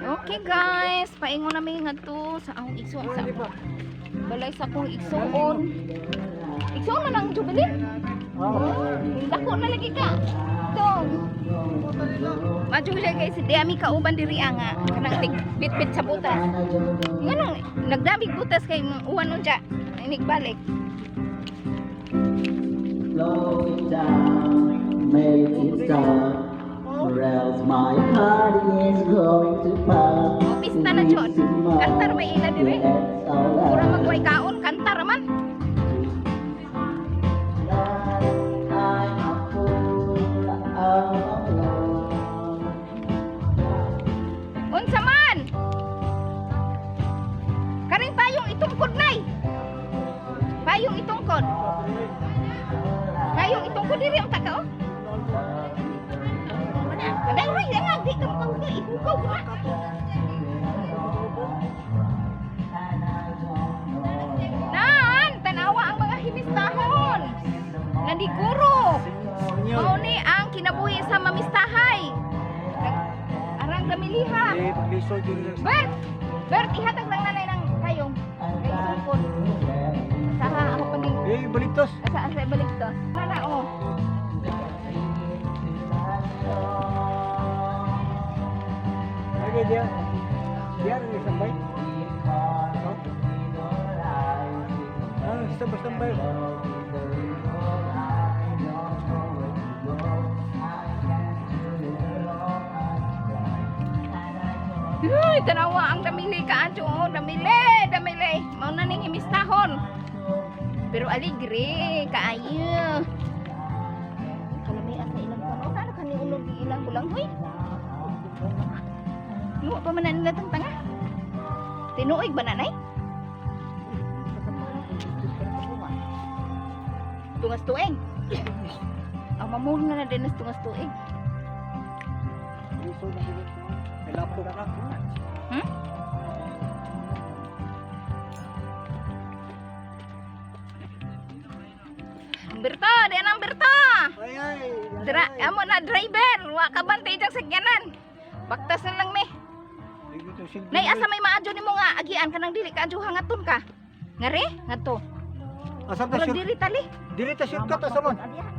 Okay guys, paingon namin nga to sa akong igsoon sa balay sa akong igsoon. Igsoon man ang Jubilin. Dako na lagi ka. To. Maju siya guys, di ami kauban diri nga kanang bit-bit sa butas. Nganong nagdamig butas kay uwan nun dya. Inig balik. Slow it down, make it stop. Or else my heart is going to pop. Pista na John. Kantar may ila dire. Pura magway kaon, kantar man. Unsa man? Karing payong itungkod nay. Payong itungkod. Payong itungkod diri ang taka oh. Kadang ray nga di ka pang ibukaw ba? Nan, tanawa ang mga himistahon. Nandiguro. Mao ni ang kinabuhi sa mamistahay. Arang damiliha. Bert, ihatag lang nanay ng kayong. Kay sungkod. Saha ako paning. Baliktos. Asa baliktos. Nana oh. Okay, dia ang isambay. Sambay. Uy, tanawa ang damili ka adyo oh, damili. Mao na ning himistahon. Pero aligre kaayo. Kalami asa ilang kono na kani ulog di ilang kulang hoy. Luwa pa man nila tang tanga. Tinuig ba nanay? Tungas tuig. Ang mamul na din nas tungas tuig. Laptop na. Berta, diyan ang Berta. Amo na driver, wa ka bantay jak sakyanan. Baktas na lang me. Nay asa may maadyo nimo nga agian kanang dili ka adyo hangaton ka. Ngare? Ngadto. Asa ta Murag siya? diri tali. Dili ta shortcut asa man.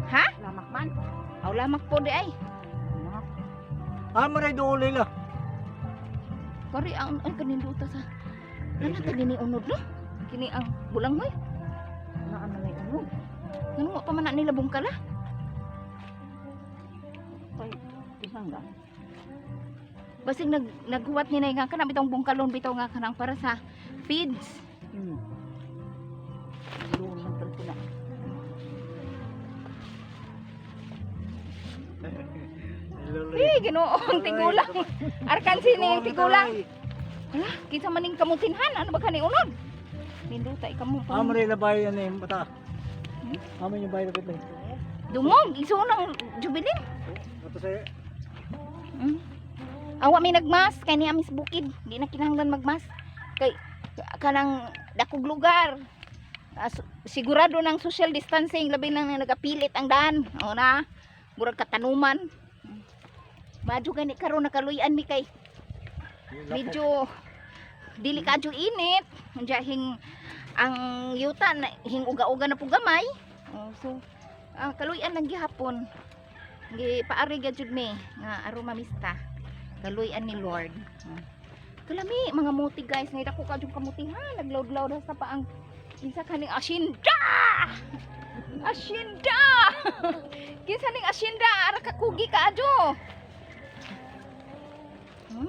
Ha? Lamak man. Aw lamak po di ay. Maray do ulila. Kari ang kaninduta sa. Nana ta gini unod no? Kini ang bulang moy. Naan na may ano. Ngano pa man na nila bungkala? Tay, isang ga. Basig naghuwat ni nay nga kanang bitong bungkalon bitaw nga kanang para sa feeds. Doon lang tanto na. Ginoong tigulang. Arkan sini yung tigulang. Hala, kita maning kamutinhan. Ano ba kani unod? Ninduta ikamu pa. Maray na bay ano yung bata. Amin yung bay na bita. Dumog, isunang Jubilin. Ato sa Awa may nagmas kay ni amis bukid. Di na kinahanglan magmas. Kay kanang dakog lugar. Sigurado ng social distancing labi nang nagapilit ang daan. O na, murag katanuman. Medyo gani karon nakaluyan mi kay medyo delikado init. Unya hing ang yuta na hing uga-uga na pugamay. So kaluyan lang gihapon. Gi paari gyud mi nga aroma mista. Kaluyan ni Lord. Kalami mga muti guys, ngay dako ka jud kamutihan, nagload-load sa pa ang kinsa kaning asyenda. Asyenda. Kinsa ning asyenda ara ka kugi ka adyo.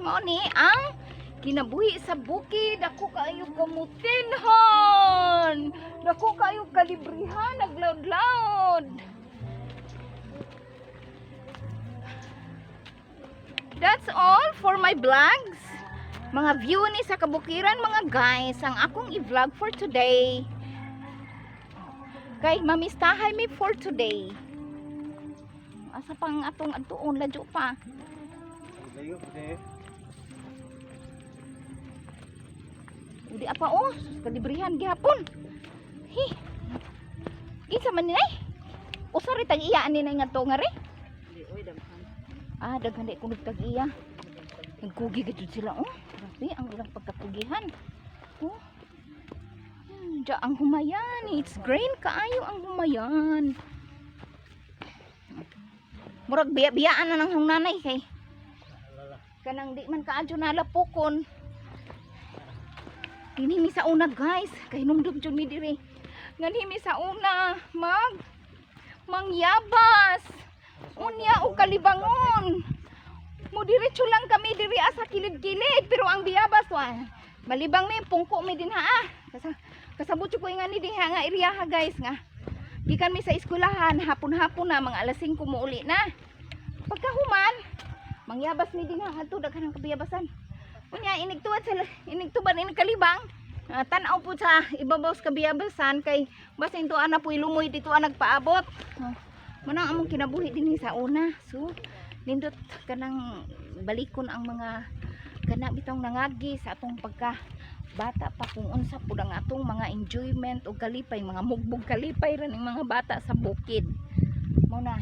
Mao ni ang kinabuhi sa bukid. Dako kaayo kamutinhan. Dako kaayo kalibrihan, nagload-load. That's all for my vlogs. Mga view ni sa kabukiran mga guys, ang akong i-vlog for today. Kay mamistahay mi for today. Asa pang atong adtuon ladyo pa. layo pwede. Udi apa oh, kalibrihan gihapon. Hi. Kinsa man ni ay? Usa ri tag iya ani na nga to nga ri? Di oy damhan. Ah, daghan di ko nagtag iya. Nagkugi gid sila, oh. Grabe ang ilang pagkakugihan. Oh. Diya ang humayan. It's green kaayo ang humayan. Murag biya-biyaan na ng hong nanay kay kanang di man kaadyo nalapukon. Hinimi sa una guys, kay nungdog jud mi diri. Nganhimi sa una mangyabas. Unya o kalibangon. Mo diretso lang kami diri sa kilid-kilid pero ang biyabas wa. Malibang mi pungko mi din ha. Kasabot ko ingani diha nga area ha guys nga. Gikan mi sa eskwelahan hapon-hapon na mga alas 5 mo uli na. Pagkahuman, mangyabas mi din nga adto daghan ang kabiyabasan. Unya inigtuban ini kalibang. Tan-aw po sa ibabaw sa kabiyabasan kay basin to ana puy lumoy dito ang nagpaabot. Manang among kinabuhi din sa una. So nindot kanang balikon ang mga kana bitong nangagi sa atong pagka bata pa kung unsa pud ang atong mga enjoyment o kalipay, mga mugbog kalipay ran ang mga bata sa bukid. Mo na.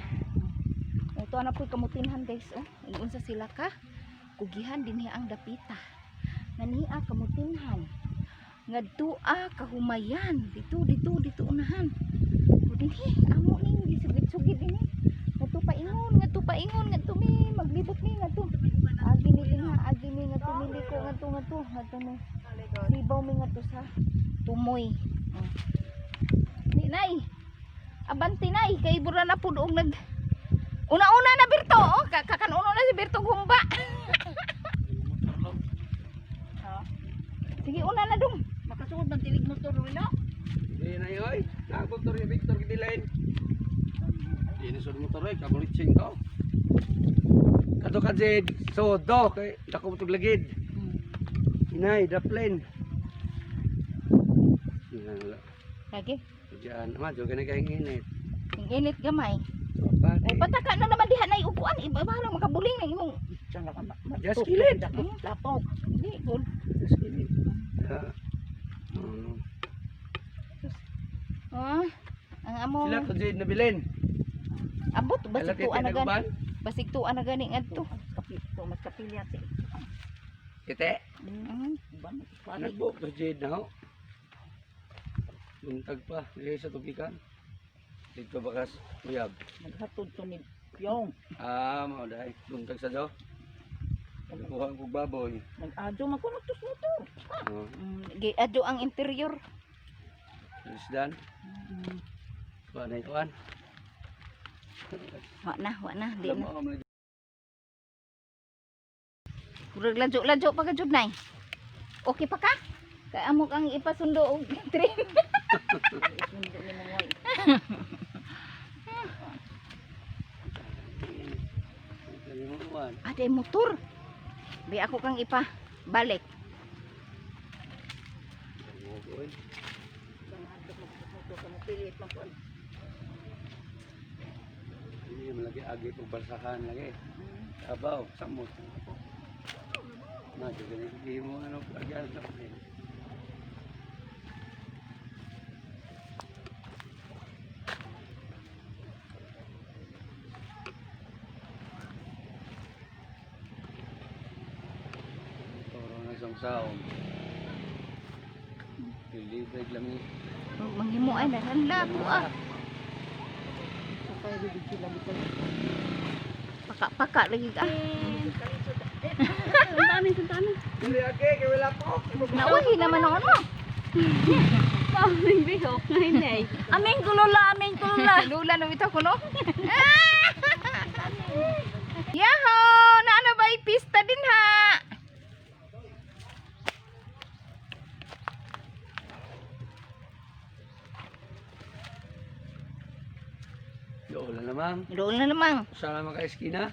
Ito na po kamutinhan guys, oh. Unsa sila ka? Kugihan dinhi ang dapita. Nania kamutinhan. Ngadtua kahumayan. Dito unahan. O dinhi amo ning gisugid-sugid dinhi. Ngadto paingon, mi maglibot mi ngadto. Agi mi dinha, agi mi ngadto miliko ngadto mi. Sibaw mi ngadto sa tumoy. Ni nay. Abanti nay kay bura na pud og nag una-una na Berto, oh. Kakanuno na si Berto gumba. Sige, una na dong. Makasugod ng tilig motor no? Hindi na yoy. Nagmotor yung Victor Gidilain. Hindi na sud motor ay kabulitsing to. Kato ka jed sodo kay dako mutog lagid. Inay daplin. Lagi. Diyan, madyo ka na kayong init. Ang init gamay. Pati. Ay pataka na naman diha nay upuan. Iba ba lang makabuling na imong. Diyan lang Just kilid. lapok. Hindi, good. Just kilid. Ah, ang among Sila to jed nabilin. abot basig tuan na gani. Uban? Basig tuan na gani ngadto. Mas kapilya si. Kite. Ban Nagbuk to jed na ho. Buntag pa, dili sa tubikan. Dito bakas uyab. naghatod to ni Pyong. Mao dai. Buntag sa do. Nagkuha ko baboy. Nag-adyo magkunutos mo to. Oh, Giadyo ang interior. isdan. Wa na ituan. Wa na, di na. Lamo man Kurag ladyo pa ka jud nay. Okay pa ka? Kay amo kang ipasundo og train. Sundo ni mo way. kalimutan. Aday motor. Bi ako kang ipa balik. Ini lagi agi pagbarsahan lagi. Abaw, samot. Na juga ni mo ano agian sa pin. Toro na isang saom. Pilibig lang ni. Manghimo ay nahanla ko ah. Kaya bibig sila bisan. Paka lagi ka. Ang dami sa tanan. Dili agi kay wala po. Nawahi naman ako no. Aming bihok ngayon ay. Aming kulula. Lula no ito ko no. Yaho! Naano ba pista din ha? Doon na naman. Doon na naman. Sana maka-eskina.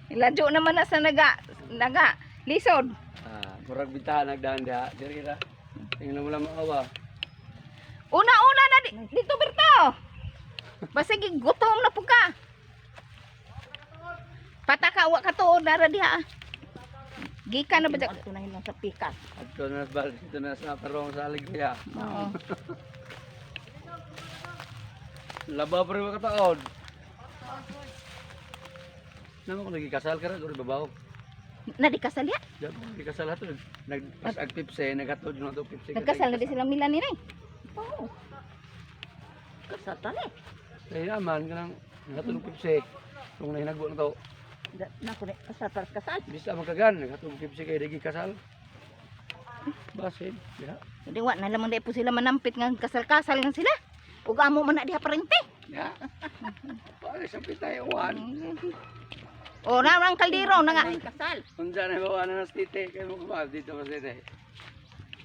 Iladyo naman na sa naga lisod. Murag bitahan nagdaan diha. Diri ra. Tingnan mo lang maawa. Una-una na dito Berto. Basta gutom na po ka. Pataka wa ka tuod na ra diha. Gikan na ba dyan? Ito na yun sa pikas. Adto na bal dito na sa parong sa alegria. Oo. Laba pa rin mga kataon. Naman kung nagkikasal ka rin, babaw. Na di kasal ya? Di kasal ato. Pas ag pipse naghatod no to pipse. Nagkasal na di silang Milan ni nay. Oo. Kasatan eh. Kaya naman kanang naghatod og pipse. Kung nahinagbo na to, Nako ni kasal. bisa magkagan naghatod og pipse kay digi kasal. Basin, ya. Hindi wa na lamang dai po sila manampit nga kasal-kasal nga sila. Ug amo man na diha parente. Ya. Para sa pitay uwan. O na ang kaldero na nga. Kasal. Unsa na bawa na tite kay mo kumab dito sa tite.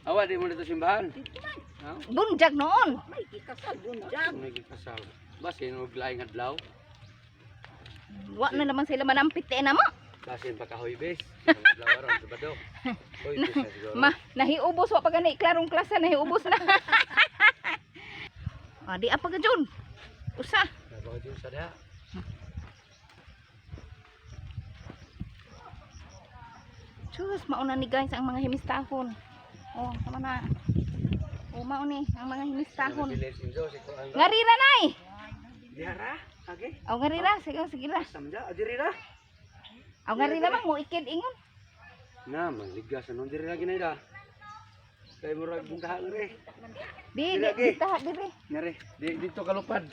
Awa di mo dito simbahan. Ha? Bunjag noon. May kasal doon dyan. May kasal. Basin og laing adlaw. Wa na lamang sila manampit na mo. Basin pa kahoy bes. Adlaw ron sa bado. Hoy bes na siguro. Nahiubos wa pa gani klarong klase nahiubos na. Di apa ka Jun? Usa. Bawa jud sa da. Sus, mauna ni guys ang mga himistahon. Oh, sama na. Oh, mao ni ang mga himistahon. Ngarira nay. Diara, age. Aw ngarira, sige ra. Samja, adirira. Aw ngarira man mo ikid ingon. Na, magligas anon diri lagi na ida. Kay murag buntaha re. Di Lagi. taha dire. Ngare, dito kalupad.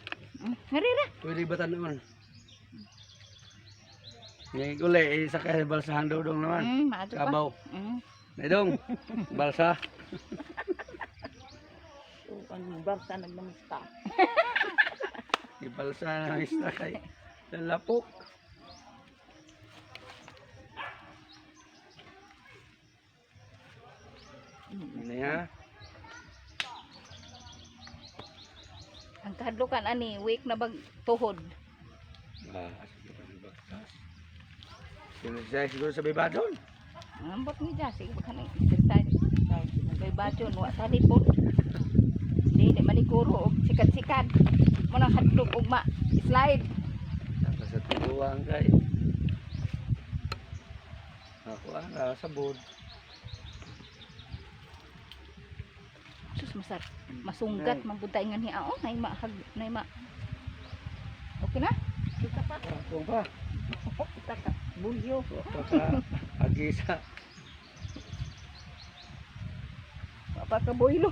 Ngarira. Pwede ba tanon? Ngayon uli, isa kay balsahan daw dong naman. Maato pa. Kabaw. Naidong, balsa. So, ang barsa nagmamista. Ibalsa na isda kay lalapok. Ini ha. Ang kahadlukan ani week na bag tuhod. Sige pa ng bagtas. Siya siguro sa bibadon. Ambot ni ja sige ba kanang exercise. Kay baton wa sa po. Di maliguro og sikat-sikat. Mo nang hadlok og ma slide. Tapos sa tubuang kay. Ako sabod. Sus masar masunggat mabuntay nga niya oh nay ma nay ma. Okay na? Kita pa. Ako pa. Kita ka. Bulyo. Pagka agisa. Papakaboylo.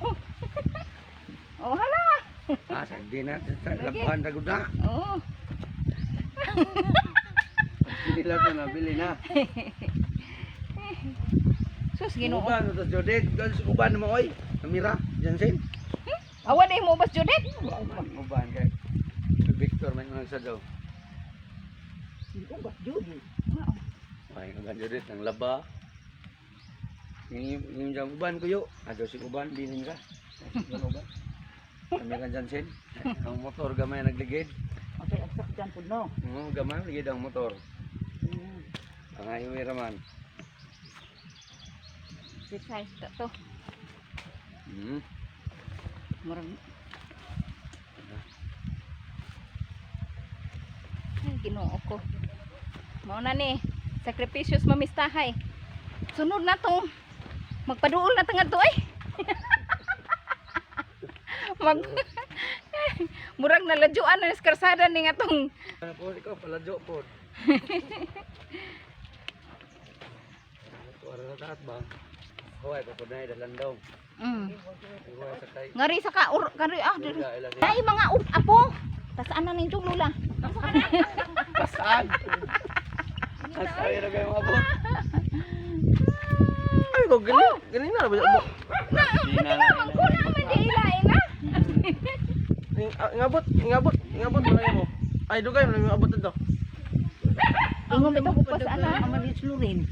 Oh hala. Sagdi na sa labuhan na guda. Oh. Hindi lang ito nabili na. Sus Ginoo. Uban, ito Jodet. Uban mo oy. Namira, Jansen. Awan ay mo bas Judet. Uban kay Victor may unang sa daw. Sino ba Judy? Ay, uban Jodet ang laba. Yung jang uban ko yo. Ado si uban bilin ka. Uban uban. Namira Jansen. Ang motor gamay nagligid. Okay, ang sakyan po no. Gamay nagligid ang motor. Ang highway raman. Exercise to. Murag ay Ginoo ko. Mao na ni sacrificious mamistahay. Sunod na to. Magpaduol na tangad to ay. Mag murag nalajuan na karsada ni nga tong Ano po ikaw paladyo po. Tuwara na taat ba? Huwag pa po na dalandaw. Huwag sakay. ngari sa ka ngari diri. Wala, ilang- Ay mga apo. Tasaan na ning lula. Saan? Asay na kayo mga abot. Ay, ko galing na ba? Naman ko naman di ilain na. Ingabot mo na mo. Ay, dugay mo na ingabot ito. Ingon ba ko pa sa ana? Amalis lurin.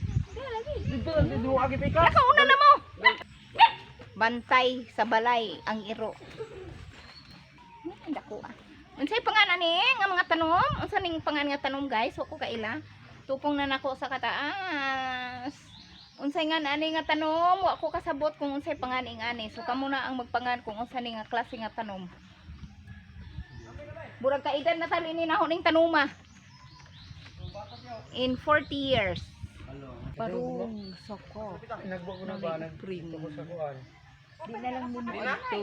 Dito agi pika. Nakauna na mo. Bantay sa balay ang iro. Dako ah. Unsay pangalan ni nga mga tanom? Unsa ning pangan nga tanom guys? Wa ko kaila. Tupong na nako sa kataas. Unsay nga ani nga tanom? Wa ko kasabot kung unsay panganing ani. So kamo na ang magpangan kung unsa ning nga klase nga tanom. Burag ka edad na tali ni nahoning tanuma. In 40 years. Parung soko. Nagbo ko na ba? Nagprito ko sa kuan. Di na lang muna ito.